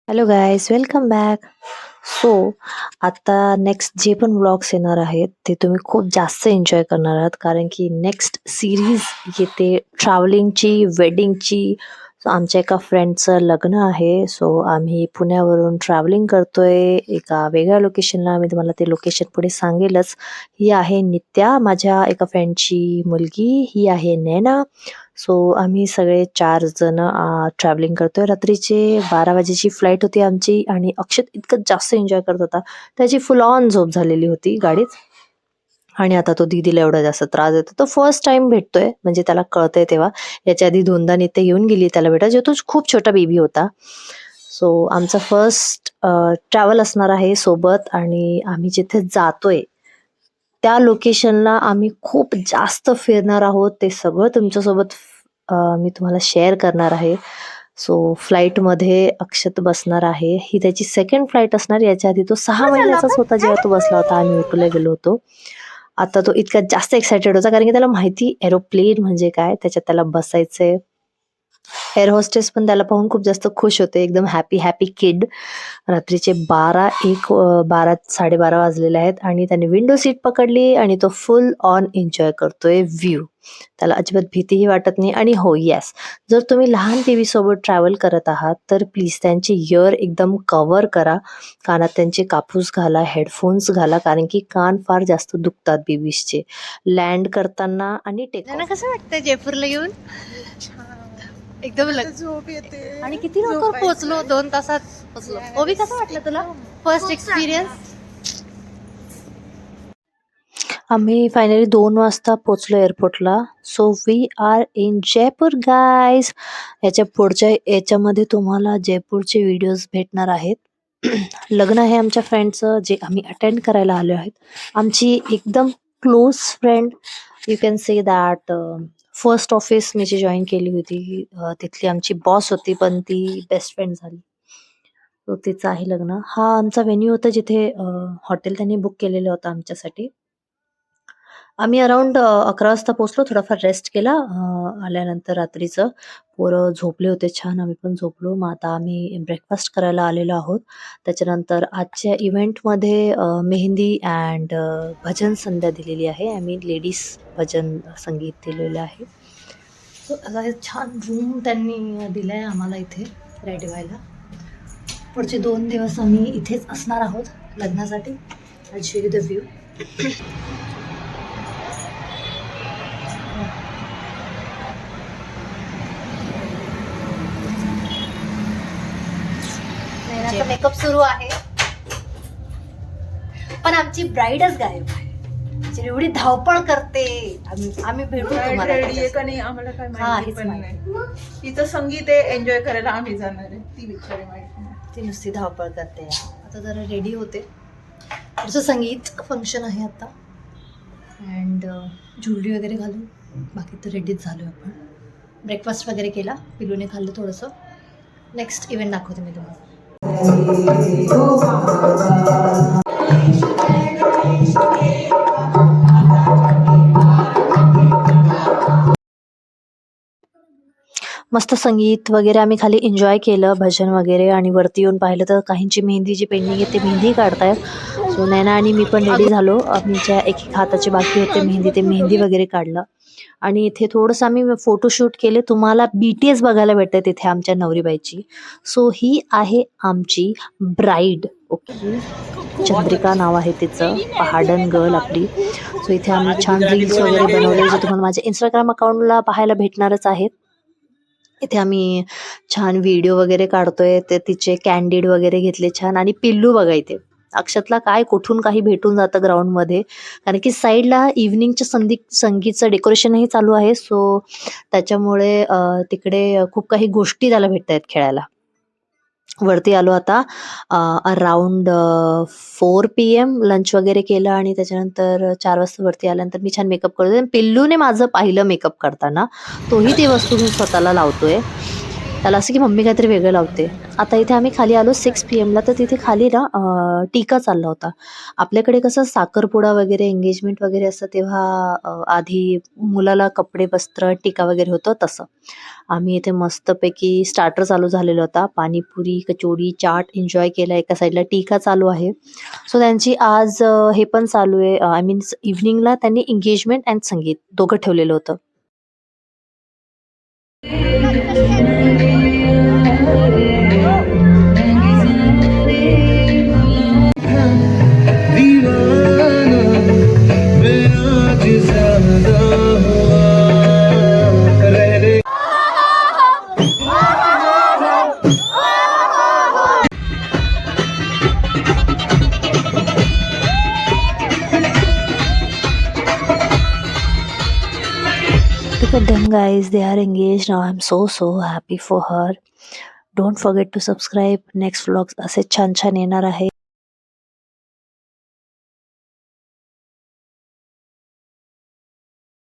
Hello guys, welcome back. So आता next जे पण व्लॉग्स येणार आहेत ते तुम्ही खूप जास्त एन्जॉय करणार आहात, कारण की नेक्स्ट सिरीज येते ट्रॅव्हलिंगची, वेडिंगची. सो आमच्या एका फ्रेंडचं लग्न आहे. सो आम्ही पुण्यावरून ट्रॅव्हलिंग करतोय एका वेगळ्या लोकेशनला. मी तुम्हाला ते लोकेशन पुढे सांगेलच. ही आहे नित्या, माझ्या एका फ्रेंडची मुलगी. ही आहे नैना. सो आम्ही सगळे 4 जण ट्रॅव्हलिंग करतोय. रात्रीचे 12 वाजेची फ्लाईट होती आमची आणि अक्षत इतकं जास्त एन्जॉय करत होता. त्याची फुल ऑन झोप झालेली होती गाडीत. आणि आता तो दीदीला एवढा जास्त त्रास देतो. तो फर्स्ट टाइम भेटतोय, म्हणजे त्याला कळतंय तेव्हा. याच्या आधी 2दा नित्य येऊन गेली त्याला भेटायला, जेव्हा तो खूप छोटा बेबी होता. सो आमचा फर्स्ट ट्रॅव्हल असणार आहे सोबत. आणि आम्ही जिथे जातोय त्या लोकेशनला आम्ही खूप जास्त फिरणार आहोत. ते सगळं तुमच्यासोबत मी तुम्हाला शेअर करणार आहे. सो फ्लाईटमध्ये अक्षत बसणार आहे. ही त्याची सेकंड फ्लाईट असणार. याच्या आधी तो 6 महिन्याचाच होता जेव्हा तो बसला होता. आम्ही उटीला गेलो होतो. आता तो इतका जास्त एक्सायटेड होता, कारण की त्याला माहिती एरोप्लेन म्हणजे काय, त्याच्यात त्याला बसायचंय. एअर होस्टेस पण त्याला पाहून खूप जास्त खुश होते. एकदम हॅपी हॅपी किड. रात्रीचे 12 साडेबारा वाजलेले आहेत आणि त्याने विंडो सीट पकडली आणि तो फुल ऑन एन्जॉय करतोय व्ह्यू. त्याला अजिबात भीतीही वाटत नाही. आणि हो येस, जर तुम्ही लहान बेबी सोबत ट्रॅव्हल करत आहात तर प्लीज त्यांचे इयर एकदम कव्हर करा. कानात त्यांचे कापूस घाला, हेडफोन्स घाला, कारण की कान फार जास्त दुखतात बेबीजचे लँड करताना आणि टेक ऑफ. कसं वाटतं जयपूरला येऊन? एकदम झोप येते आणि किती लवकर पोहोचलो, 2 तासात पोहोचलो. ओवी, कसं वाटलं तुला फर्स्ट एक्सपिरियन्स? आम्ही फायनली 2 वाजता पोहोचलो एअरपोर्टला. So we are in Jaipur guys. याच्या पुढच्या याच्यामध्ये तुम्हाला जयपूरचे व्हिडिओज भेटणार आहेत. लग्न आहे आमच्या फ्रेंडचं, जे आम्ही अटेंड करायला आलो आहेत. आमची एकदम close friend, you can say that. First office मी जी जॉईन केली होती तिथली आमची बॉस होती, पण ती बेस्ट फ्रेंड झाली. तो तिचं आहे लग्न. हा आमचा व्हेन्यू होता जिथे हॉटेल त्यांनी बुक केलेलं होतं आमच्यासाठी. आम्ही अराउंड 11 वाजता पोहोचलो. थोडाफार रेस्ट केला आल्यानंतर रात्रीचं. पोरं झोपले होते छान, आम्ही पण झोपलो. मग आता आम्ही ब्रेकफास्ट करायला आलेलो आहोत. त्याच्यानंतर आजच्या इव्हेंटमध्ये मेहंदी अँड भजन संध्या दिलेली आहे. आम्ही लेडीज भजन संगीत दिलेलं आहे. सो असा एक छान रूम त्यांनी दिलाय आम्हाला इथे रेडी व्हायला. पुढचे 2 दिवस आम्ही इथेच असणार आहोत लग्नासाठी. I show you the view. Makeup सुरू आहे, पण आमची ब्राईडच गायब आहे. एवढी धावपळ करते. आम्ही भेटू तुम्हाला. रेडी आहे का नाही आम्हाला काय माहिती पण नाही. तिचं संगीत आहे, एन्जॉय करायला आम्ही जाणार आहे. ती बिचारी माहिती नाही, ती नुसती धावपळ करते. आता जरा रेडी होते. पुढचं संगीत फंक्शन आहे आता. अँड ज्वेलरी वगैरे घालून बाकी तर रेडीच झालो आपण. ब्रेकफास्ट वगैरे केला, पिलूने खाल्लं थोडंसं. नेक्स्ट इव्हेंट दाखवते मी तुम्हाला. मस्त संगीत वगैरे आम्ही खाली एन्जॉय केलं, भजन वगैरे. आणि वरती येऊन पाहिलं तर काहींची मेहंदी जी पेंडिंग आहे ते मेहंदी काढतायत. सो नैना आणि मी पण रेडी झालो. आमच्या एक हाताचे बाकी होते मेहंदी, ते मेहंदी वगैरे काढलं. आणि इथे थोडंसं आम्ही फोटोशूट केले. तुम्हाला BTS बघायला भेटतंय तिथे आमच्या नवरीबाईची. सो ही आहे आमची ब्राईड. ओके, चंद्रिका नाव आहे तिचं, पहाडन गर्ल आपली. सो इथे आम्ही छान रील्स वगैरे बनवले, जे तुम्हाला माझ्या इंस्टाग्राम अकाउंटला पाहायला भेटणारच आहेत. इथे आम्ही छान व्हिडिओ वगैरे काढतोय. ते तिचे कॅन्डिड वगैरे घेतले छान. आणि पिल्लू बघा इथे. अक्षतला काय कुठून काही भेटून जातं ग्राउंडमध्ये, कारण की साईडला इव्हनिंगच्या संगीतचं डेकोरेशनही चालू आहे. सो त्याच्यामुळे तिकडे खूप काही गोष्टी त्याला भेटत आहेत खेळायला. वरती आलो आता अराउंड 4 PM. लंच वगैरे केलं आणि त्याच्यानंतर 4 वाजता वरती आल्यानंतर मी छान मेकअप करतोय. पिल्लूने माझं पाहिलं मेकअप करताना, तोही ती वस्तू घेऊन स्वतःला लावतोय. त्याला असं की मम्मी काहीतरी वेगळं लावते. आता इथे आम्ही खाली आलो 6 PM तर तिथे खाली ना टीका चालला होता. आपल्याकडे कसं साखरपुडा वगैरे एंगेजमेंट वगैरे असतं तेव्हा आधी मुलाला कपडे, वस्त्र, टीका वगैरे होतं तसं. आम्ही इथे मस्तपैकी स्टार्टर चालू झालेला होता. पाणीपुरी, कचोरी, चाट एन्जॉय केला. एका साईडला टीका चालू आहे. सो त्यांची आज हे पण चालू आहे आय मीन्स इव्हनिंगला त्यांनी एंगेजमेंट अँड संगीत दोघं ठेवलेलं होतं. दीवाना मैं आज ज्यादा हुआ रहने Look at them guys, they are engaged now. I'm so happy for her. Don't forget to subscribe. Next vlogs असे छान छान येणार आहे.